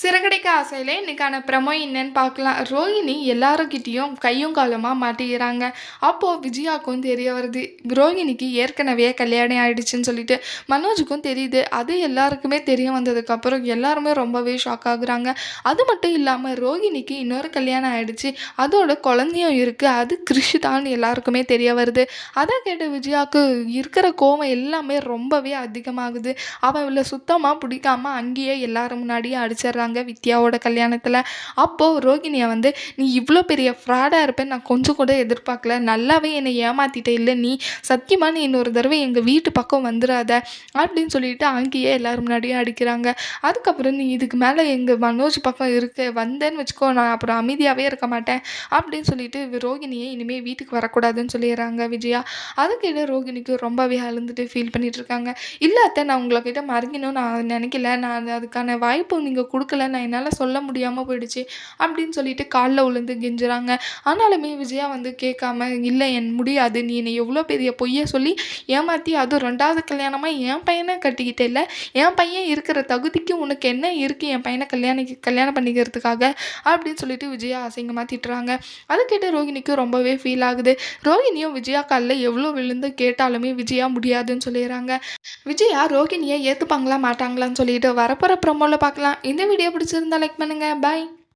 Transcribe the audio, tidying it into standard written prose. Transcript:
சிறகடிக்க ஆசையில இன்னைக்கான ப்ரமோ என்னன்னு பார்க்கலாம். ரோகிணி எல்லாருக்கிட்டேயும் கையும் காலுமா மாட்டிக்கிறாங்க. அப்போது விஜயாவுக்கும் தெரிய வருது, ரோகிணிக்கு ஏற்கனவே கல்யாணம் ஆயிடுச்சுன்னு சொல்லிட்டு. மனோஜுக்கும் தெரியுது. அது எல்லாருக்குமே தெரிய வந்ததுக்கப்புறம் எல்லாருமே ரொம்பவே ஷாக் ஆகுறாங்க. அது மட்டும் இல்லாமல் ரோகிணிக்கு இன்னொரு கல்யாணம் ஆயிடுச்சு, அதோட குழந்தையும் இருக்குது, அது கிருஷிதான்னு எல்லாருக்குமே தெரிய வருது. அதை கேட்ட விஜயாவுக்கு இருக்கிற கோவம் எல்லாமே ரொம்பவே அதிகமாகுது. அவன் இவளை சுத்தமாக பிடிக்காம அங்கேயே எல்லாரும் முன்னாடியே அடிச்சிடுறாங்க வித்யாவோட கல்யாணத்தில். அப்போது ரோகிணியை வந்து, நீ இவ்வளோ பெரிய ஃப்ராடாக இருப்பேன்னு நான் கொஞ்சம் கூட எதிர்பார்க்கல, நல்லாவே என்னை ஏமாத்திட்ட, இல்லை நீ சத்தியமாக நீ இன்னொரு தடவை எங்கள் வீட்டு பக்கம் வந்துடாத அப்படின்னு சொல்லிட்டு அங்கேயே எல்லாரும் முன்னாடியே அடிக்கிறாங்க. அதுக்கப்புறம் நீ இதுக்கு மேலே எங்கள் மனோஜ் பக்கம் வந்தேன்னு வச்சுக்கோ, நான் அப்புறம் அமைதியாகவே இருக்க மாட்டேன் அப்படின்னு சொல்லிட்டு ரோகிணியை இனிமேல் வீட்டுக்கு வரக்கூடாதுன்னு சொல்லிடுறாங்க விஜயா. அதுக்கிட்ட ரோகிணிக்கு ரொம்பவே அழுந்துட்டு ஃபீல் பண்ணிட்டு இருக்காங்க. இல்லை அத்தை, நான் உங்கள்கிட்ட மறைக்கணும்னு நான் நினைக்கல, நான் அதுக்கான வாய்ப்பு நீங்கள் கொடுக்கல, நான் என்னால் சொல்ல முடியாமல் போயிடுச்சு அப்படின்னு சொல்லிட்டு காலில் விழுந்து கெஞ்சுறாங்க. ஆனாலுமே விஜயா வந்து கேட்காம, இல்லை என் முடியாது, நீ என்னை எவ்வளோ பெரிய பொய்யை சொல்லி ஏமாற்றி அதுவும் 2வது கல்யாணமாக என் பையனை கட்டிக்கிட்டே, இல்லை என் பையன் இருக்கிற தகுதிக்கு உனக்கு என்ன இருக்குது என் பையனை கல்யாணம் பண்ணிக்கிறதுக்காக அப்படின்னு சொல்லிட்டு விஜயா அசிங்கமாக திட்டுறாங்க. அதை கேட்டு ரோகிணிக்கு ரொம்பவே ஃபீல் ஆகுது. ரோகிணியும் விஜயா காலில் எவ்வளோ விழுந்து கேட்டாலுமே விஜயா முடியாதுன்னு சொல்லிடுறாங்க. விஜயா ரோகிணியை ஏற்றுப்பாங்களா மாட்டாங்களான்னு சொல்லிட்டு வரப்போகிற ப்ரோமோவில் பார்க்கலாம். இந்த வீடியோ பிடிச்சிருந்தா லைக் பண்ணுங்கள். பாய்.